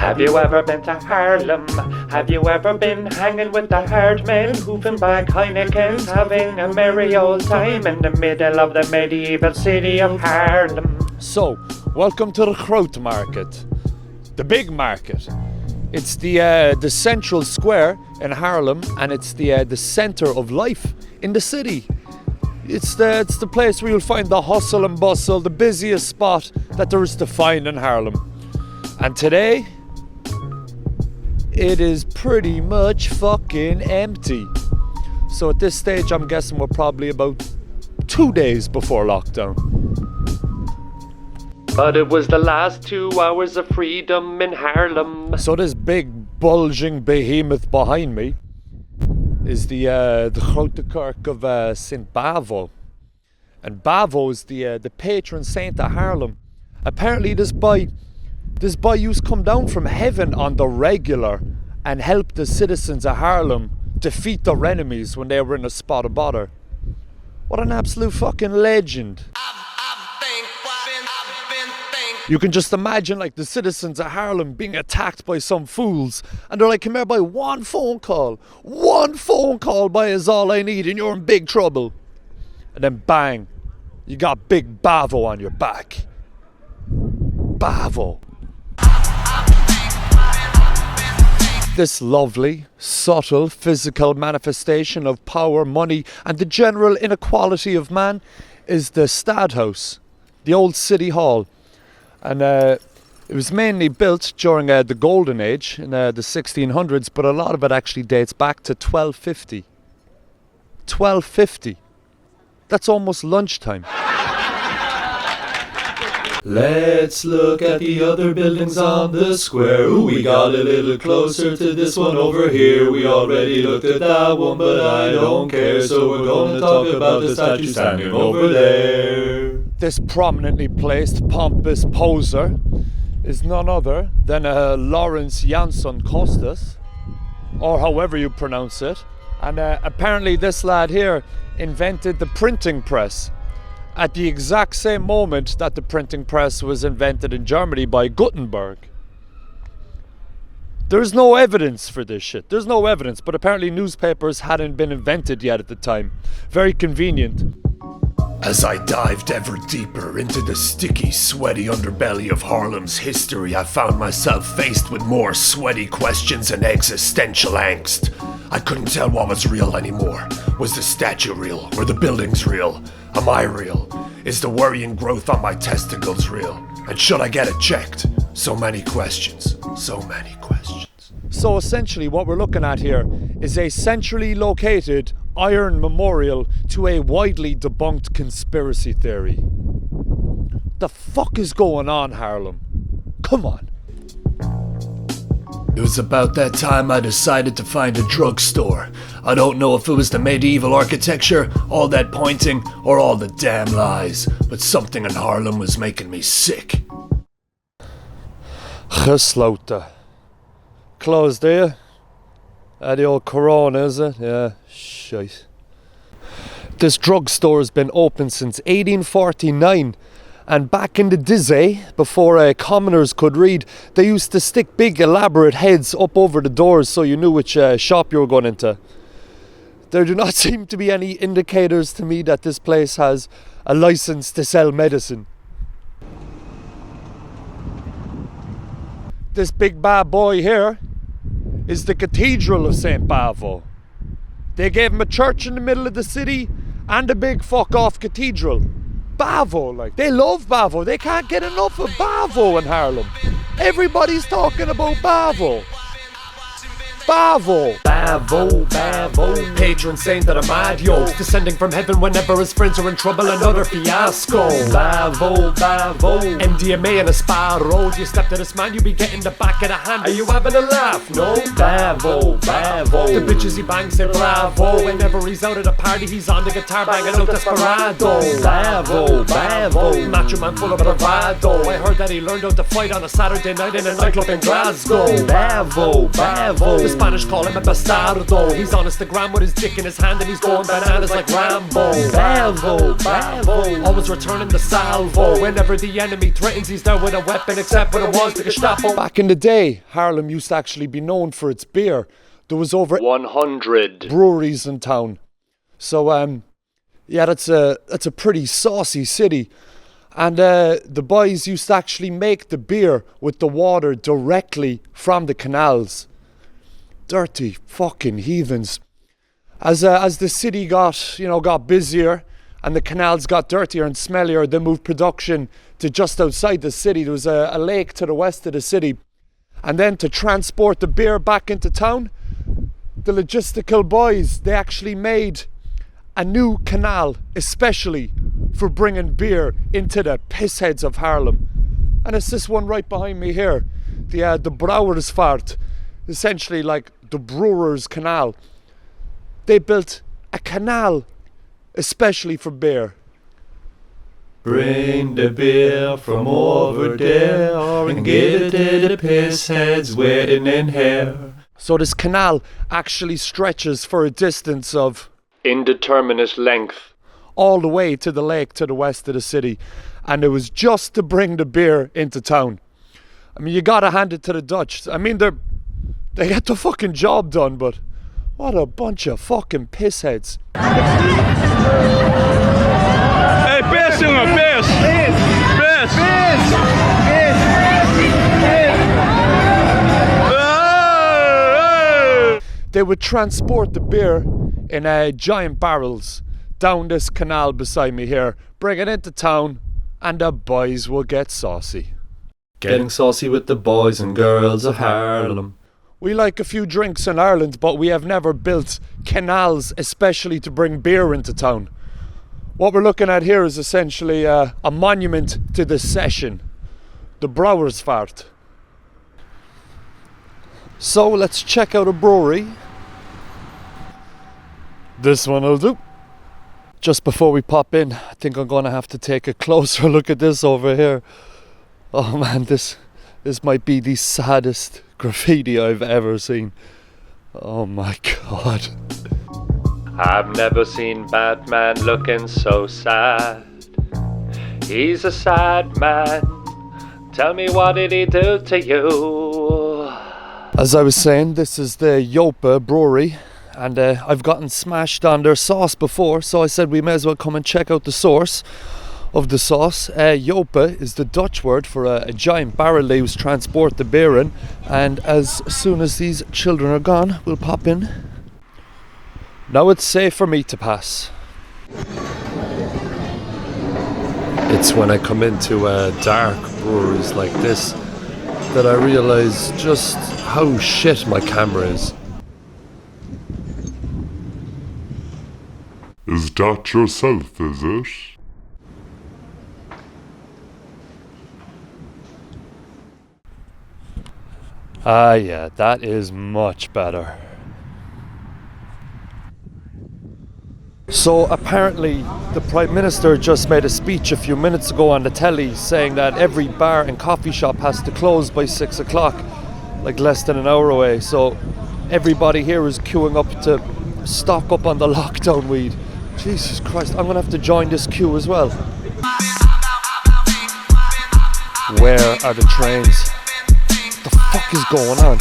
Have you ever been to Haarlem? Have you ever been hanging with the hard men, hoofing back Heinekens, having a merry old time in the middle of the medieval city of Haarlem? So, welcome to the Grote Market, the big market. It's the central square in Haarlem, and it's the center of life in the city. It's the place where you'll find the hustle and bustle, the busiest spot that there is to find in Haarlem. And today, it is pretty much fucking empty. So at this stage, I'm guessing we're probably about 2 days before lockdown. But it was the last 2 hours of freedom in Haarlem. So this big bulging behemoth behind me is the Grote Kerk of Sint Bavo. And Bavo is the patron saint of Haarlem. Apparently this boy used to come down from heaven on the regular and help the citizens of Haarlem defeat their enemies when they were in a spot of bother. What an absolute fucking legend. You can just imagine like the citizens of Haarlem being attacked by some fools, and they're like, come here, boy, one phone call boy, is all I need and you're in big trouble. And then bang, you got big Bavo on your back. Bavo. This lovely, subtle, physical manifestation of power, money and the general inequality of man is the Stadhuis, the old city hall. And it was mainly built during the Golden Age in the 1600s, but a lot of it actually dates back to 1250. 1250. That's almost lunchtime. Let's look at the other buildings on the square. Ooh, we got a little closer to this one over here. We already looked at that one, but I don't care. So we're gonna talk about the statue standing over there. This prominently placed pompous poser is none other than Lawrence Jansson Costas, or however you pronounce it. And apparently this lad here invented the printing press at the exact same moment that the printing press was invented in Germany by Gutenberg. There's no evidence for this shit. There's no evidence, but apparently newspapers hadn't been invented yet at the time. Very convenient. As I dived ever deeper into the sticky, sweaty underbelly of Haarlem's history, I found myself faced with more sweaty questions and existential angst. I couldn't tell what was real anymore. Was the statue real? Were the buildings real? Am I real? Is the worrying growth on my testicles real? And should I get it checked? So many questions. So many questions. So essentially what we're looking at here is a centrally located iron memorial to a widely debunked conspiracy theory. The fuck is going on, Haarlem? Come on. It was about that time I decided to find a drugstore. I don't know if it was the medieval architecture, all that pointing, or all the damn lies, but something in Haarlem was making me sick. Gesloten. Closed, do you? The old Corona, is it? Yeah, shite. This drugstore has been open since 1849. And back in the day, before commoners could read, they used to stick big elaborate heads up over the doors so you knew which shop you were going into. There do not seem to be any indicators to me that this place has a license to sell medicine. This big bad boy here is the Cathedral of Sint Bavo. They gave him a church in the middle of the city and a big fuck off cathedral. Bavo, like, they love Bavo. They can't get enough of Bavo in Haarlem. Everybody's talking about Bavo. Bavo. Bavo, Bavo, patron saint of the mad yo, descending from heaven whenever his friends are in trouble, another fiasco. Bavo, Bavo, MDMA and a spa road. You step to this man, you be getting the back of the hand. Are you having a laugh? No. Bavo, Bavo, the bitches he bangs say bravo. Whenever he's out at a party, he's on the guitar banging out desperado. Bavo, Bavo, macho man full of bravado. I heard that he learned how to fight on a Saturday night in a nightclub in Glasgow. Bavo, Bavo, Spanish call him a bastardo. He's on Instagram with his dick in his hand and he's going bananas like Rambo. Bavo, Bavo, always returning the salvo. Whenever the enemy threatens, he's there with a weapon, except when it was the Gestapo. Back in the day, Haarlem used to actually be known for its beer. There was over 100 breweries in town. So yeah, that's a pretty saucy city. And the boys used to actually make the beer with the water directly from the canals. Dirty fucking heathens. As the city got busier and the canals got dirtier and smellier, they moved production to just outside the city. There was a lake to the west of the city. And then to transport the beer back into town, the logistical boys, they actually made a new canal especially for bringing beer into the pissheads of Haarlem. And it's this one right behind me here, the Brouwersvaart, essentially like the Brewers Canal. They built a canal especially for beer. Bring the beer from over there and give it to the pissheads waiting in here. So this canal actually stretches for a distance of indeterminate length all the way to the lake to the west of the city, and it was just to bring the beer into town. I mean, you gotta hand it to the Dutch. I mean, they get the fucking job done, but what a bunch of fucking pissheads. Hey, pers jongen, pers! Pers! They would transport the beer in giant barrels down this canal beside me here, bring it into town, and the boys will get saucy. Getting saucy with the boys and girls of Haarlem. We like a few drinks in Ireland, but we have never built canals especially to bring beer into town. What we're looking at here is essentially a monument to the session, the Brouwersvaart. So let's check out a brewery. This one will do. Just before we pop in, I think I'm going to have to take a closer look at this over here. Oh man, this might be the saddest graffiti I've ever seen. Oh my god. I've never seen Batman looking so sad. He's a sad man. Tell me, what did he do to you? As I was saying, this is the Joppe brewery. And I've gotten smashed on their sauce before, so I said we may as well come and check out the source of the sauce. Joppe is the Dutch word for a giant barrel they use to transport the beer in. And as soon as these children are gone, we'll pop in. Now it's safe for me to pass. It's when I come into dark breweries like this that I realise just how shit my camera is. Is that yourself, is it? Ah yeah, that is much better. So apparently the Prime Minister just made a speech a few minutes ago on the telly saying that every bar and coffee shop has to close by 6 o'clock, like less than an hour away. So everybody here is queuing up to stock up on the lockdown weed. Jesus Christ, I'm gonna have to join this queue as well. Where are the trains? What the fuck is going on?